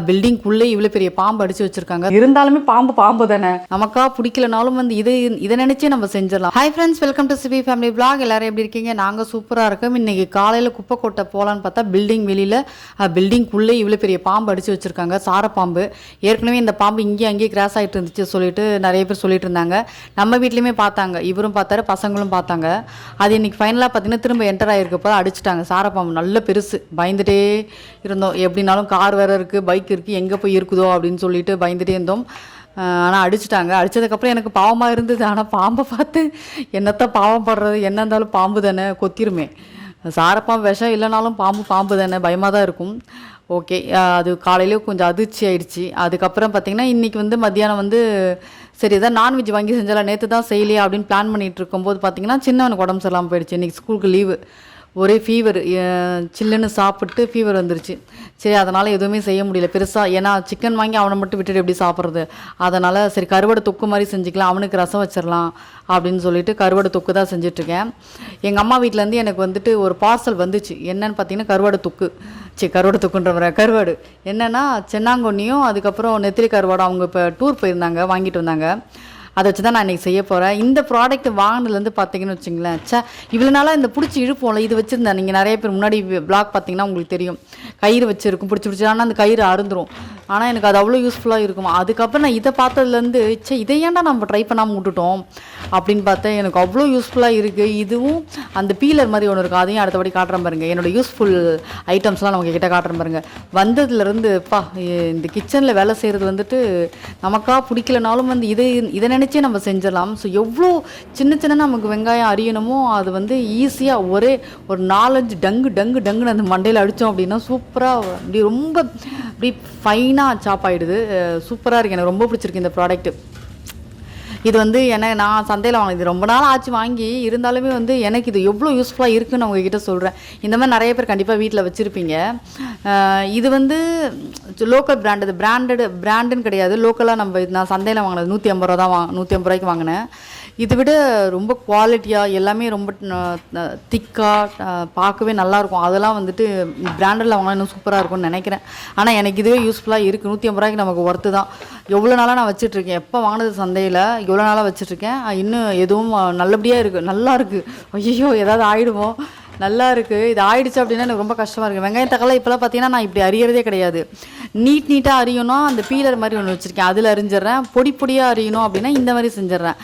பில்டிங்குள்ளே இவ்வளோ பெரிய பாம்பு அடிச்சு வச்சிருக்காங்க. இருந்தாலுமே பாம்பு தானே, நமக்கா பிடிக்கலனாலும் வந்து இதை நினைச்சே நம்ம செஞ்சிடலாம். Hi friends, welcome to Sibi family blog. எல்லாரும் எப்படி இருக்கீங்க? நாங்கள் சூப்பராக இருக்கோம். இன்னைக்கு காலையில் குப்பை கொட்டை போகலான்னு பார்த்தா வெளியில் பில்டிங்குள்ளே இவ்வளோ பெரிய பாம்பு அடிச்சு வச்சிருக்காங்க. சாரப்பாம்பு. ஏற்கனவே இந்த பாம்பு இங்கேயும் அங்கேயே கிராஸ் ஆகிட்டு இருந்துச்சு சொல்லிட்டு நிறைய பேர் சொல்லிட்டு இருந்தாங்க. நம்ம வீட்லேயுமே பார்த்தாங்க, இவரும் பார்த்தாரு, பசங்களும் பார்த்தாங்க. அது இன்னைக்கு ஃபைனலாக பார்த்தீங்கன்னா திரும்ப என்டர் ஆகிருக்கப்போ அடிச்சுட்டாங்க. சாரப்பாம்பு நல்ல பெருசு. பயந்துட்டே இருந்தோம், எப்படின்னாலும் கார் வேறு இருக்குது, பைக் இருக்குது, எங்கே போய் இருக்குதோ அப்படின்னு சொல்லிட்டு பயந்துட்டே இருந்தோம். ஆனால் அடிச்சுட்டாங்க. அடித்ததுக்கப்புறம் எனக்கு பாவமாக இருந்தது. ஆனால் பாம்பை பார்த்து என்னத்தான் பாவம் படுறது, என்ன இருந்தாலும் பாம்பு தானே, கொத்திருமே. சாரப்பாம்பு விஷம் இல்லைனாலும் பாம்பு தானே, பயமாக தான் இருக்கும். ஓகே, அது காலையிலே கொஞ்சம் அதிர்ச்சி ஆயிடுச்சு. அதுக்கப்புறம் பார்த்திங்கன்னா இன்றைக்கி வந்து மத்தியானம் வந்து சரி எதாவது நான்வெஜ் வாங்கி செஞ்சாலாம், நேற்று தான் செய்யலையா அப்படின்னு பிளான் பண்ணிகிட்டு இருக்கும்போது பார்த்திங்கன்னா சின்னவனுக்கு உடம்பு சரியில்லாமல் போயிடுச்சு. இன்றைக்கி ஸ்கூலுக்கு லீவு, ஒரே ஃபீவர், சில்லுன்னு சாப்பிட்டு ஃபீவர் வந்துருச்சு. சரி, அதனால் எதுவுமே செய்ய முடியல பெருசாக. ஏன்னா சிக்கன் வாங்கி அவனை மட்டும் விட்டுட்டு எப்படி சாப்பிட்றது. அதனால் சரி கருவாடு தொக்கு மாதிரி செஞ்சுக்கலாம், அவனுக்கு ரசம் வச்சிடலாம் அப்படின்னு சொல்லிட்டு கருவாடு தொக்கு தான் செஞ்சிட்ருக்கேன். எங்கள் அம்மா வீட்டிலேருந்து எனக்கு வந்துட்டு ஒரு பார்சல் வந்துச்சு. என்னன்னு பார்த்தீங்கன்னா கருவாடு தொக்குன்ற கருவாடு என்னென்னா சென்னாங்கொன்னியும் அதுக்கப்புறம் நெத்திலி கருவாடும். அவங்க இப்போ டூர் போயிருந்தாங்க, வாங்கிட்டு வந்தாங்க. அதை வச்சு தான் நான் இன்றைக்கி செய்ய போகிறேன். இந்த ப்ராடக்ட் வாங்கினதுலேருந்து பார்த்தீங்கன்னு வச்சுங்களேன், இவ்வளோ நாளாக இந்த பிடிச்சி இழுப்போம்ல, இது வச்சுருந்தேன். நீங்கள் நிறைய பேர் முன்னாடி பிளாக் பார்த்தீங்கன்னா உங்களுக்கு தெரியும், கயிறு வச்சுருக்கும், பிடிச்சி ஆனால் அந்த கயிறு அறுந்துடும். ஆனால் எனக்கு அது அவ்வளோ யூஸ்ஃபுல்லாக இருக்கும். அதுக்கப்புறம் நான் இதை பார்த்ததுலேருந்து இதை ஏன்டா நம்ம ட்ரை பண்ணாமல் விட்டுட்டோம் அப்படின்னு பார்த்தேன். எனக்கு அவ்வளோ யூஸ்ஃபுல்லாக இருக்குது. இதுவும் அந்த பீலர் மாதிரி ஒன்று இருக்கும், அதையும் அடுத்தபடி காட்டுறேன் பாருங்கள். என்னோடய யூஸ்ஃபுல் ஐட்டம்ஸ்லாம் நமக்கு கிட்ட காட்டுறேன் பாருங்கள். வந்ததுலேருந்து இந்த கிச்சனில் வேலை செய்கிறது வந்துட்டு நமக்காக பிடிக்கலனாலும் வந்து இதை நினச்சே நம்ம செஞ்சிடலாம். ஸோ எவ்வளோ சின்ன நமக்கு வெங்காயம் அறியணுமோ அது வந்து ஈஸியாக ஒரு 4-5 டங்குன்னு அந்த மண்டையில் அடித்தோம் அப்படின்னா சூப்பராக அப்படி ரொம்ப அப்படி ஃபைனாக சாப் ஆகிடுது. சூப்பராக இருக்குது. எனக்கு ரொம்ப பிடிச்சிருக்கு இந்த ப்ராடக்ட்டு. இது வந்து நான் சந்தையில் வாங்கினது ரொம்ப நாள் ஆச்சு வாங்கி. இருந்தாலுமே வந்து எனக்கு இது எவ்வளோ யூஸ்ஃபுல்லாக இருக்குதுன்னு உங்ககிட்ட சொல்கிறேன். இந்த மாதிரி நிறைய பேர் கண்டிப்பாக வீட்டில் வச்சுருப்பீங்க. இது வந்து லோக்கல் பிராண்டுன்னு கிடையாது, லோக்கலாக நான் சந்தையில் வாங்கினது 150 ரூபா தான், 150 ரூபாய்க்கு வாங்கினேன். இதை விட ரொம்ப குவாலிட்டியாக எல்லாமே ரொம்ப திக்காக பார்க்கவே நல்லாயிருக்கும். அதெல்லாம் வந்துட்டு பிராண்டில் வாங்கினா இன்னும் சூப்பராக இருக்கும்னு நினைக்கிறேன். ஆனால் எனக்கு இதுவே யூஸ்ஃபுல்லாக இருக்குது. 150 ரூபாய்க்கு நமக்கு ஒர்த்து தான். எவ்வளோ நாளாக நான் வச்சிட்ருக்கேன், எப்போ வாங்கினது சந்தையில் எவ்வளோ நாளாக வச்சிட்ருக்கேன். இன்னும் எதுவும் நல்லபடியாக இருக்குது, நல்லா இருக்குது. ஐயோ ஏதாவது ஆகிடுமோ, நல்லா இருக்குது. இது ஆயிடுச்சு அப்படின்னா எனக்கு ரொம்ப கஷ்டமாக இருக்குது. வெங்காயம் தக்காளி இப்போலாம் பார்த்தீங்கன்னா நான் இப்படி அறியறதே கிடையாது. நீட்டாக அறியணும், அந்த பீலர் மாதிரி ஒன்று வச்சுருக்கேன், அதில் அறிஞ்சிட்றேன். பொடியாக அறியணும் அப்படின்னா இந்த மாதிரி செஞ்சிட்றேன்.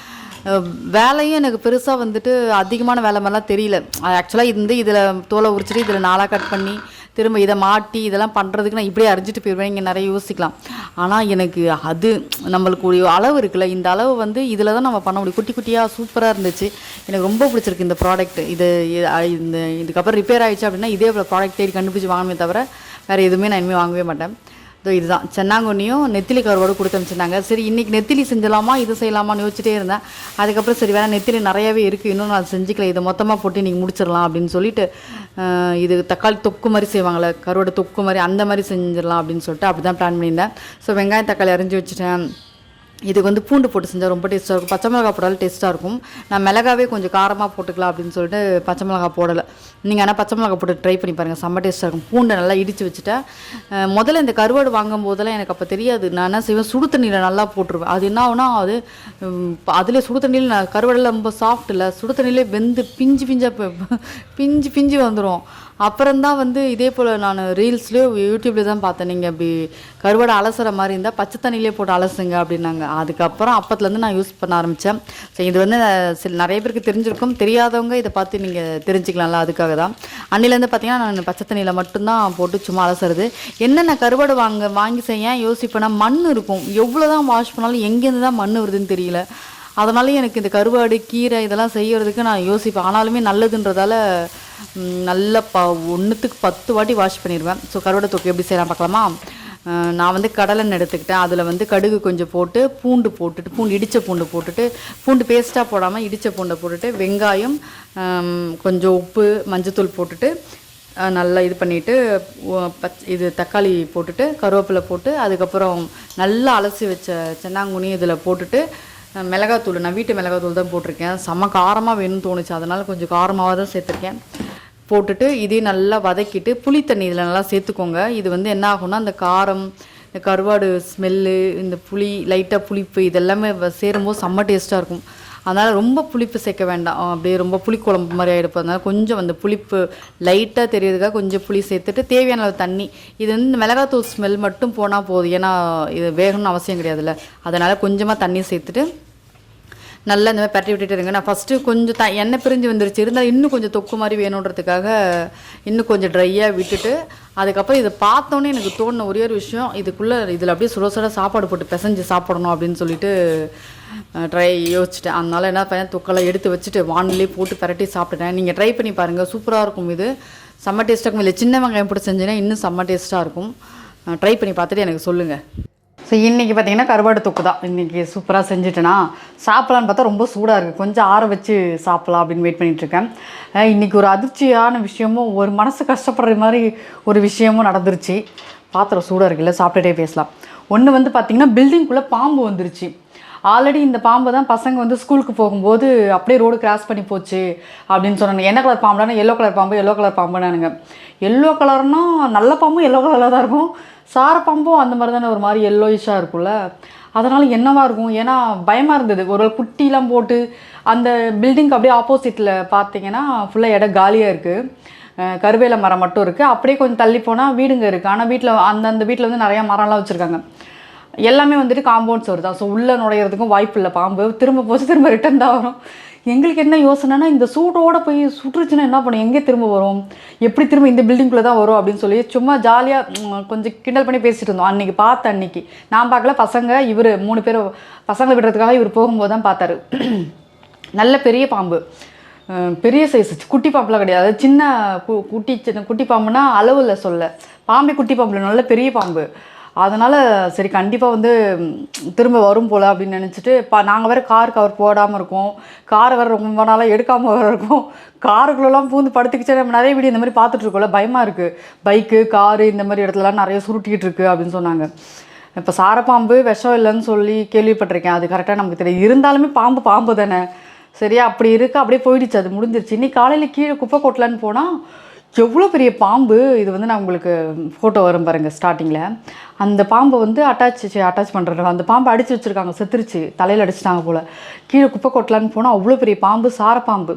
வேலையும் எனக்கு பெருசாக வந்துட்டு அதிகமான வேலை மாதிரிலாம் தெரியல. ஆக்சுவலாக இதில் தோலை உரிச்சிட்டு இதில் 4 கட் பண்ணி திரும்ப இதை மாட்டி இதெல்லாம் பண்ணுறதுக்கு நான் இப்படியே அரிஞ்சிட்டு போயிடுவேன். இங்கே நிறைய யோசிக்கலாம். ஆனால் எனக்கு அது நம்மளுக்கு ஒரு அளவு இருக்குல்ல, இந்த அளவு வந்து இதில் தான் நம்ம பண்ண முடியும். குட்டியாக சூப்பராக இருந்துச்சு. எனக்கு ரொம்ப பிடிச்சிருக்கு இந்த ப்ராடக்ட். இதுக்கப்புறம் ரிப்பேர் ஆகிடுச்சு அப்படின்னா இதே ப்ராடக்ட் தேடி கண்டுபிடிச்சி வாங்குவே தவிர வேறு எதுவுமே நான் இனிமேல் வாங்கவே மாட்டேன். இதுதான் சென்னாங்கொன்னியும் நெத்திலி கருவாடு கொடுத்து அனுப்பிச்சிருந்தாங்க. சரி இன்றைக்கி நெத்திலி செஞ்சலாமா இது செய்யலாமான்னு யோசிச்சுட்டே இருந்தேன். அதுக்கப்புறம் சரி வேணா நெத்திலி நிறையாவே இருக்குது, இன்னும் நான் செஞ்சுக்கல, இதை மொத்தமாக போட்டு இன்றைக்கி முடிச்சிடலாம் அப்படின்னு சொல்லிட்டு இது தக்காளி தொக்கு மாதிரி செய்வாங்களே, கருவாடு தொக்கு மாதிரி, அந்த மாதிரி செஞ்சிடலாம் அப்படின்னு சொல்லிட்டு அப்படி தான் பிளான் பண்ணியிருந்தேன். ஸோ வெங்காயம் தக்காளி அரிஞ்சு வச்சுட்டேன். இதுக்கு வந்து பூண்டு போட்டு செஞ்சால் ரொம்ப டேஸ்ட்டாக இருக்கும். பச்சை மிளகா போட்டாலும் டேஸ்ட்டாக இருக்கும். நான் மிளகாவே கொஞ்சம் காரமாக போட்டுக்கலாம் அப்படின்னு சொல்லிட்டு பச்சை மிளகா போடலை. நீங்கள் ஆனால் பச்சை மிளகா போட்டு ட்ரை பண்ணி பாருங்கள், செம்ம டேஸ்ட்டாக இருக்கும். பூண்டை நல்லா இடித்து வச்சுட்டேன். முதல்ல இந்த கருவாடு வாங்கும் போதெல்லாம் எனக்கு அப்போ தெரியாது. நான் என்ன செய்வேன், சுடு தண்ணியில் நல்லா போட்டுருவேன். அது என்ன ஆகுனா அது அதிலே சுடு தண்ணியில் கருவாடில் ரொம்ப சாஃப்ட் இல்லை, சுடு தண்ணியிலே வெந்து பிஞ்சு வந்துடும். அப்புறம்தான் வந்து இதே போல் நான் ரீல்ஸ்லேயோ யூடியூப்லேயே தான் பார்த்தேன். நீங்கள் அப்படி கருவாடை அலசுகிற மாதிரி இருந்தால் பச்சை தண்ணியிலே போட்டு அலசுங்க அப்படின்னாங்க. அதுக்கப்புறம் அப்பத்துலேருந்து நான் யூஸ் பண்ண ஆரம்பித்தேன். ஸோ இது வந்து நிறைய பேருக்கு தெரிஞ்சிருக்கும், தெரியாதவங்க இதை பார்த்து நீங்கள் தெரிஞ்சுக்கலாம்ல, அதுக்காக தான். அன்னிலேருந்து பார்த்தீங்கன்னா நான் பச்சை தண்ணியில் மட்டும்தான் போட்டு சும்மா அலசுறது. என்னென்ன கருவாடு வாங்கி செய்ய யோசிப்பேன்னா மண் இருக்கும், எவ்வளோ தான் வாஷ் பண்ணாலும் எங்கேருந்து தான் மண் வருதுன்னு தெரியல. அதனாலேயும் எனக்கு இந்த கருவாடு கீரை இதெல்லாம் செய்கிறதுக்கு நான் யோசிப்பேன். ஆனாலுமே நல்லதுன்றதால நல்லா 1க்கு 10 வாட்டி வாஷ் பண்ணிடுவேன். ஸோ கருவாடை தொக்கு எப்படி செய்யலாம் பார்க்கலாமா? நான் வந்து கடலெண்ணெய் எடுத்துக்கிட்டேன். அதில் வந்து கடுகு கொஞ்சம் போட்டு பூண்டு இடித்த பூண்டு போட்டுட்டு, பூண்டு பேஸ்ட்டாக போடாமல் இடித்த பூண்டை போட்டுட்டு, வெங்காயம், கொஞ்சம் உப்பு, மஞ்சத்தூள் போட்டுட்டு நல்லா இது பண்ணிவிட்டு இது தக்காளி போட்டுட்டு கருவேப்பிலை போட்டு அதுக்கப்புறம் நல்லா அலசி வச்ச சென்னாங்குனி இதில் போட்டுட்டு மிளகாத்தூள், நான் வீட்டு மிளகாத்தூள் தான் போட்டிருக்கேன். செம்ம காரமாக வேணும்னு தோணுச்சு, அதனால் கொஞ்சம் காரமாக தான் சேர்த்துருக்கேன். போட்டுட்டு இதையும் நல்லா வதக்கிட்டு புளி தண்ணி இதில் நல்லா சேர்த்துக்கோங்க. இது வந்து என்ன ஆகும்னா அந்த காரம் இந்த கருவாடு ஸ்மெல்லு, இந்த புளி லைட்டாக புளிப்பு இதெல்லாமே சேரும்போது செம்ம டேஸ்ட்டாக இருக்கும். அதனால் ரொம்ப புளிப்பு சேர்க்க வேண்டாம், அப்படியே ரொம்ப புளிக்குழம்பு மாதிரி ஆகிடுப்போம். அதனால் கொஞ்சம் அந்த புளிப்பு லைட்டாக தெரியறதுக்காக கொஞ்சம் புளி சேர்த்துட்டு தேவையான அளவு தண்ணி. இது வந்து இந்த மிளகாத்தூள் ஸ்மெல் மட்டும் போனால் போதும், ஏன்னா இது வேகணும்னு அவசியம் கிடையாதுல்ல. அதனால் கொஞ்சமாக தண்ணி சேர்த்துட்டு நல்லா இந்த மாதிரி பரட்டி விட்டுட்டு இருங்க. நான் ஃபஸ்ட்டு கொஞ்சம் எண்ணெய் பிரிஞ்சு வந்துருச்சு, இருந்தாலும் இன்னும் கொஞ்சம் தொக்கு மாதிரி வேணுன்றதுக்காக இன்னும் கொஞ்சம் ட்ரையாக விட்டுட்டு அதுக்கப்புறம் இதை பார்த்தோன்னே எனக்கு தோணுன ஒரே ஒரு விஷயம், இதில் அப்படியே சுட சுட சாப்பாடு போட்டு பிசைஞ்சு சாப்பிடணும் அப்படின்னு சொல்லிட்டு யோசிச்சிட்டேன். அதனால் என்ன பண்ணேன், தொக்கெல்லாம் எடுத்து வச்சுட்டு வானிலே போட்டு பரட்டி சாப்பிட்டுட்டேன். நீங்கள் ட்ரை பண்ணி பாருங்கள், சூப்பராக இருக்கும். இது செம்ம டேஸ்ட்டாக இருக்கும். இல்லை சின்ன வெங்காயம் போட்டு செஞ்சேன்னா இன்னும் செம்ம டேஸ்ட்டாக இருக்கும். ட்ரை பண்ணி பார்த்துட்டு எனக்கு சொல்லுங்கள். ஸோ இன்றைக்கி பார்த்திங்கன்னா கருவாடு தொக்கு தான் இன்றைக்கி சூப்பராக செஞ்சுட்டேன்னா. சாப்பிட்லான்னு பார்த்தா ரொம்ப சூடாக இருக்குது, கொஞ்சம் ஆற வச்சு சாப்பிட்லாம் அப்படின்னு வெயிட் பண்ணிகிட்ருக்கேன். இன்றைக்கி ஒரு அதிர்ச்சியான விஷயமும் ஒரு மனசு கஷ்டப்படுற மாதிரி ஒரு விஷயமும் நடந்துருச்சு. பாத்திரம் சூடாக இருக்குல்ல, சாப்பிட்டுட்டே பேசலாம். ஒன்று வந்து பார்த்திங்கன்னா பில்டிங்குள்ளே பாம்பு வந்துருச்சு. ஆல்ரெடி இந்த பாம்பு தான் பசங்க வந்து ஸ்கூலுக்கு போகும்போது அப்படியே ரோடு கிராஸ் பண்ணி போச்சு அப்படின்னு சொன்னாங்க. என்ன கலர் பாம்புனா எல்லோ கலர் பாம்பு, எல்லோ கலர் பாம்புனானுங்க. எல்லோ கலர்னால் நல்ல பாம்பும் எல்லோ கலரில் தான் இருக்கும், சாரப்பாம்பும் அந்த மாதிரி தானே ஒரு மாதிரி எல்லோயிஷாக இருக்கும்ல. அதனால் என்னவாக இருக்கும், ஏன்னா பயமாக இருந்தது. ஒரு குட்டிலாம் போட்டு அந்த பில்டிங்க்கு அப்படியே ஆப்போசிட்டில் பார்த்தீங்கன்னா ஃபுல்லாக இடம் காலியாக இருக்குது, கருவேல மரம் மட்டும் இருக்குது. அப்படியே கொஞ்சம் தள்ளி போனால் வீடுங்க இருக்குது. ஆனால் வீட்டில் அந்தந்த வீட்டில் வந்து நிறையா மரம்லாம் வச்சுருக்காங்க. எல்லாமே வந்துட்டு காம்பவுண்ட்ஸ் வருதா, ஸோ உள்ளே நுழையிறதுக்கும் வாய்ப்பு இல்லை. பாம்பு திரும்ப போச்சு, திரும்ப ரிட்டன் தான் வரும். எங்களுக்கு என்ன யோசனைனா, இந்த சூட்டோடு போய் சுட்டுருச்சுன்னா என்ன பண்ணும், எங்கே திரும்ப வரும், எப்படி திரும்ப இந்த பில்டிங்குள்ளே தான் வரும் அப்படின்னு சொல்லி சும்மா ஜாலியாக கொஞ்சம் கிண்டல் பண்ணி பேசிகிட்டு இருந்தோம். அன்றைக்கி நான் பார்க்கல, பசங்க இவர் 3 பேர் பசங்களை விடுறதுக்காக இவர் போகும்போது தான் பார்த்தாரு. நல்ல பெரிய பாம்பு, பெரிய சைஸ், குட்டி பாம்புலாம் கிடையாது, சின்ன குட்டி பாம்புனா அளவில் சொல்ல, பாம்பே குட்டி பாம்புல நல்ல பெரிய பாம்பு. அதனால் சரி கண்டிப்பாக வந்து திரும்ப வரும் போல் அப்படின்னு நினச்சிட்டு நாங்கள் வேறு கார் கவர் போடாமல் இருக்கோம், காரை வேறு ரொம்ப நாளாக எடுக்காமல் வேறு இருக்கோம். காருக்குள்ளெல்லாம் பூந்து படுத்துக்கிச்சே நம்ம நிறைய வீடியோ இந்த மாதிரி பார்த்துட்ருக்கோம்ல, பயமாக இருக்குது. பைக்கு காரு இந்த மாதிரி இடத்துலலாம் நிறைய சுருட்டிக்கிட்டு இருக்குது அப்படின்னு சொன்னாங்க. இப்போ சாரப்பாம்பு விஷம் இல்லைன்னு சொல்லி கேள்விப்பட்டிருக்கேன், அது கரெக்டாக நமக்கு தெரியும். இருந்தாலுமே பாம்பு தானே, சரியா அப்படி இருக்குது, அப்படியே போயிடுச்சு, அது முடிஞ்சிருச்சு. இன்னைக்கு காலையில் கீழே குப்பை கொட்டலான்னு போனால் எவ்வளோ பெரிய பாம்பு. இது வந்து நான் உங்களுக்கு ஃபோட்டோ வரும் பாருங்கள் ஸ்டார்டிங்கில். அந்த பாம்பை வந்து அட்டாச் பண்ணுறது, அந்த பாம்பை அடித்து வச்சுருக்காங்க, செத்துருச்சு, தலையில் அடிச்சிட்டாங்க போல். கீழே குப்பை கொட்டலான்னு போனால் அவ்வளோ பெரிய பாம்பு, சாரப்பாம்பு,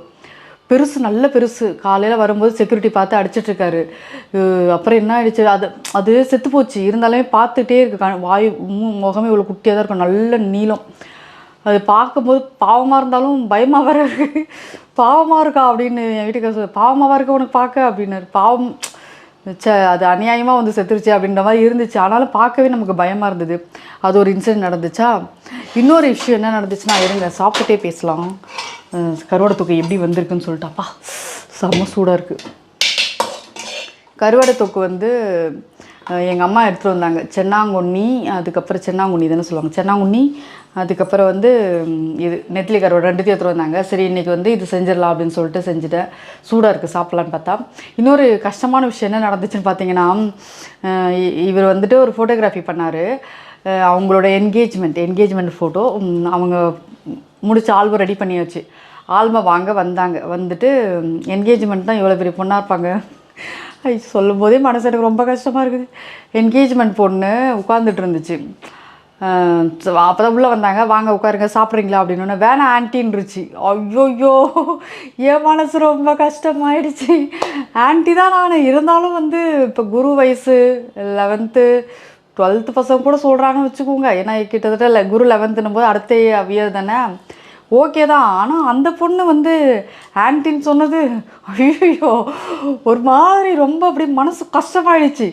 பெருசு, நல்ல பெருசு. காலையில் வரும்போது செக்யூரிட்டி பார்த்து அடிச்சிட்ருக்காரு. அப்புறம் என்ன ஆகிடுச்சு, அது செத்து போச்சு. இருந்தாலுமே பார்த்துட்டே இருக்கு, வாயு முகமே இவ்வளோ குட்டியாக தான் இருக்கும், நல்ல நீளம். அது பார்க்கும்போது பாவமாக இருந்தாலும் பயமாக வேறு இருக்குது. பாவமாக இருக்கா அப்படின்னு என் வீட்டுக்கு பாவமாக இருக்க உனக்கு பார்க்க அப்படின்னாரு. பாவம் அது அநியாயமாக வந்து செத்துருச்சு அப்படின்ற மாதிரி இருந்துச்சு. ஆனாலும் பார்க்கவே நமக்கு பயமாக இருந்தது. அது ஒரு இன்சிடென்ட் நடந்துச்சா. இன்னொரு விஷயம் என்ன நடந்துச்சுன்னா, இருங்க சாப்பிட்டுட்டே பேசலாம். கருவாடு தொக்கு எப்படி வந்திருக்குன்னு சொல்லிட்டு, அப்பா செம்ம சூடாக இருக்குது. கருவாடு தொக்கு வந்து எங்கள் அம்மா எடுத்துகிட்டு வந்தாங்க. சென்னாங்குண்ணி, அதுக்கப்புறம் சென்னாங்குண்ணி தானே சொல்லுவாங்க, சென்னாங்குண்ணி, அதுக்கப்புறம் வந்து இது நெத்திலி கருவாடு, 2த்தையும் எடுத்துகிட்டு வந்தாங்க. சரி இன்றைக்கி வந்து இது செஞ்சிடலாம் அப்படின்னு சொல்லிட்டு செஞ்சுட்டேன். சூடாக இருக்குது, சாப்பிட்லான்னு பார்த்தா. இன்னொரு கஷ்டமான விஷயம் என்ன நடந்துச்சுன்னு பார்த்தீங்கன்னா, இவர் வந்துட்டு ஒரு ஃபோட்டோகிராஃபி பண்ணார். அவங்களோட என்கேஜ்மெண்ட் ஃபோட்டோ அவங்க முடிச்சு ஆல்பம் ரெடி பண்ணியாச்சு. ஆல்பம் வந்தாங்க. வந்துட்டு என்கேஜ்மெண்ட் தான் இவ்வளோ பெரிய பொண்ணாக இருப்பாங்க. சொல்லும் போதே மனசு எனக்கு ரொம்ப கஷ்டமாக இருக்குது. என்கேஜ்மெண்ட் பொண்ணு உட்காந்துட்டு இருந்துச்சு. அப்போ தான் உள்ளே வந்தாங்க, வாங்க உட்காருங்க சாப்பிட்றீங்களா அப்படின்னு. வேணாம் ஆன்ட்டின்ருச்சு. ஐயோயோ என் மனசு ரொம்ப கஷ்டமாயிடுச்சு. ஆன்ட்டி தான் நான், இருந்தாலும் வந்து இப்போ குரு வயசு 11th 12th பசங்க கூட சொல்கிறாங்கன்னு வச்சுக்கோங்க. ஏன்னா கிட்டத்தட்ட இல்லை, குரு 11th போது அடுத்த அவியர் தானே, ஓகே தான். ஆனால் அந்த பொண்ணு வந்து ஆன்ட்டின்னு சொன்னது ஐயோ ஒரு மாதிரி ரொம்ப அப்படி மனசு கஷ்டமாயிடுச்சு.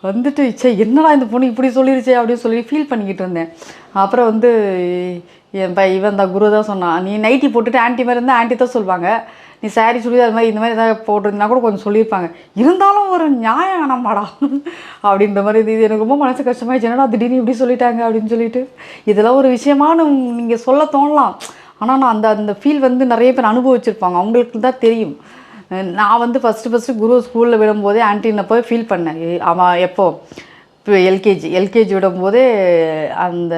வந்துட்டு என்னடா இந்த பொண்ணு இப்படி சொல்லிருச்சே அப்படின்னு சொல்லி ஃபீல் பண்ணிக்கிட்டு இருந்தேன். அப்புறம் வந்து இவன் தான் குரு தான் சொன்னான், நீ நைட்டி போட்டுட்டு ஆன்ட்டி மாதிரி இருந்தால் ஆன்ட்டி தான் சொல்லுவாங்க, நீ சாரி சொல்லி அது மாதிரி இந்த மாதிரி ஏதாவது போட்டிருந்தா கூட கொஞ்சம் சொல்லியிருப்பாங்க, இருந்தாலும் ஒரு நியாயம் வேணாமாடா அப்படின்ற மாதிரி இது எனக்கு ரொம்ப மனசு கஷ்டமாயிடுச்சு. என்னடா திடீர்னு இப்படி சொல்லிட்டாங்க அப்படின்னு சொல்லிட்டு. இதெல்லாம் ஒரு விஷயமான நீங்கள் சொல்ல தோணலாம், ஆனால் நான் அந்த ஃபீல் வந்து நிறைய பேர் அனுபவிச்சிருப்பாங்க, அவங்களுக்கு தான் தெரியும். நான் வந்து ஃபஸ்ட்டு குரு ஸ்கூலில் விடும்போதே ஆன்ட்டினை போய் ஃபீல் பண்ணேன். அவன் எப்போ இப்போ எல்கேஜி விடும்போதே அந்த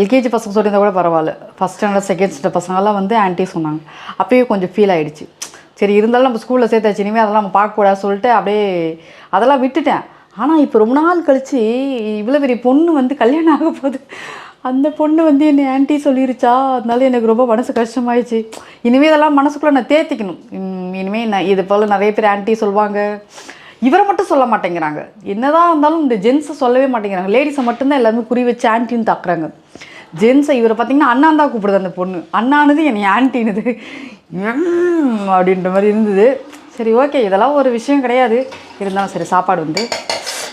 எல்கேஜி பசங்க சொல்லியிருந்தா கூட பரவாயில்ல, ஃபஸ்ட் ஸ்டாண்டர்ட் செகண்ட் ஸ்டாண்டர்ட் பசங்கள்லாம் வந்து ஆன்ட்டி சொன்னாங்க. அப்போயே கொஞ்சம் ஃபீல் ஆகிடுச்சு. சரி இருந்தாலும் நம்ம ஸ்கூலில் சேர்த்தாச்சு, இனிமேல் அதெல்லாம் நம்ம பார்க்கக்கூடாது சொல்லிட்டு அப்படியே அதெல்லாம் விட்டுட்டேன். ஆனால் இப்போ ரொம்ப நாள் கழித்து இவ்வளோ பெரிய பொண்ணு வந்து கல்யாணம் ஆக போகுது. அந்த பொண்ணு வந்து என்னை ஆன்ட்டி சொல்லிருச்சா, அதனால எனக்கு ரொம்ப மனசு கஷ்டமாயிடுச்சு. இனிமேல் இதெல்லாம் மனசுக்குள்ளே நான் தேர்த்திக்கணும். இனிமேல் நான் இது போல் நிறைய பேர் ஆன்ட்டி சொல்லுவாங்க, இவரை மட்டும் சொல்ல மாட்டேங்கிறாங்க. என்னதான் இருந்தாலும் இந்த ஜென்ஸை சொல்லவே மாட்டேங்கிறாங்க. லேடிஸை மட்டும்தான் எல்லாருமே குறி வச்சு ஆன்ட்டின்னு தாக்குறாங்க. ஜென்ஸை இவரை பார்த்தீங்கன்னா அண்ணான் தான் கூப்பிடுது. அந்த பொண்ணு அண்ணானது என்னை ஆன்ட்டினுது அப்படின்ற மாதிரி இருந்தது. சரி ஓகே, இதெல்லாம் ஒரு விஷயம் கிடையாது. இருந்தாலும் சரி, சாப்பாடு வந்து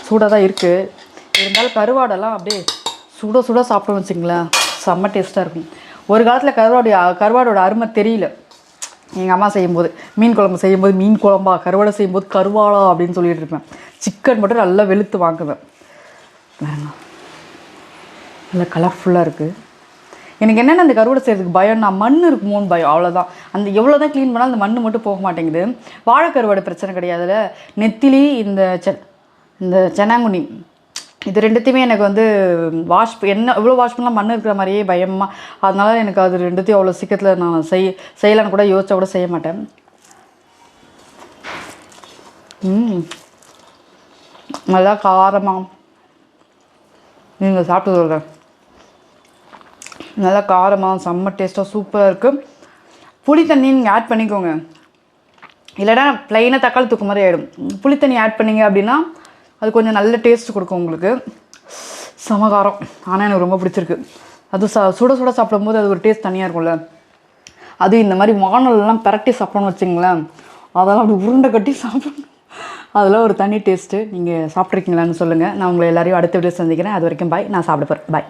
சூடாக தான் இருக்குது. இருந்தாலும் கருவாடெல்லாம் அப்படியே சுட சுட சாப்பிட்டோம்னு வச்சுங்களேன், செம்ம டேஸ்ட்டாக இருக்கும். ஒரு காலத்தில் கருவாடோட அருமை தெரியல. எங்கள் அம்மா செய்யும்போது மீன் குழம்பு செய்யும்போது மீன் குழம்பா, கருவாடை செய்யும்போது கருவாடா அப்படின்னு சொல்லிட்டு இருப்பேன். சிக்கன் மட்டும் நல்லா வெளுத்து வாங்குவேன். நல்லா கலர்ஃபுல்லாக இருக்குது. எனக்கு என்னென்ன அந்த கருவாடை செய்கிறதுக்கு பயம்னா, மண் இருக்குமோன்னு பயம், அவ்வளோதான். அந்த எவ்வளோ தான் க்ளீன் பண்ணாலும் அந்த மண் மட்டும் போக மாட்டேங்குது. வாழை கருவாடு பிரச்சனை கிடையாதுல்ல, நெத்திலி இந்த சென்னாங்குனி இது ரெண்டுத்தையுமே எனக்கு வந்து எவ்வளோ வாஷ் பண்ணலாம் மண் இருக்கிற மாதிரியே பயமாக. அதனால எனக்கு அது ரெண்டுத்தையும் அவ்வளோ சீக்கிரத்தில் நான் செய்யலான்னு கூட யோசிச்சா கூட செய்ய மாட்டேன். நல்லா காரமாக நீங்கள் சாப்பிட்டு சொல்கிறேன். நல்லா காரமாக செம்ம டேஸ்ட்டாக சூப்பராக இருக்குது. புளி தண்ணி நீங்கள் ஆட் பண்ணிக்கோங்க, இல்லைனா ப்ளைனாக தக்காளி தூக்கு மாதிரி ஆகிடும். புளி தண்ணி ஆட் பண்ணிங்க அப்படின்னா அது கொஞ்சம் நல்ல டேஸ்ட் கொடுக்கும் உங்களுக்கு. சமகாரம், ஆனால் எனக்கு ரொம்ப பிடிச்சிருக்கு. அது சுட சுட சாப்பிடும்போது அது ஒரு டேஸ்ட் தனியாக இருக்கும்ல. அது இந்த மாதிரி வானல்லாம் பரட்டி சாப்பிடணும்னு வச்சுங்களேன், அதெல்லாம் அப்படி உருண்டை கட்டி சாப்பிடணும். அதெல்லாம் ஒரு தனி டேஸ்ட்டு. நீங்கள் சாப்பிட்ருக்கீங்களான்னு சொல்லுங்கள். நான் உங்களை எல்லாரையும் அடுத்த வீடியோ சந்திக்கிறேன். அது வரைக்கும் பாய். நான் சாப்பிட போகிறேன். பாய்.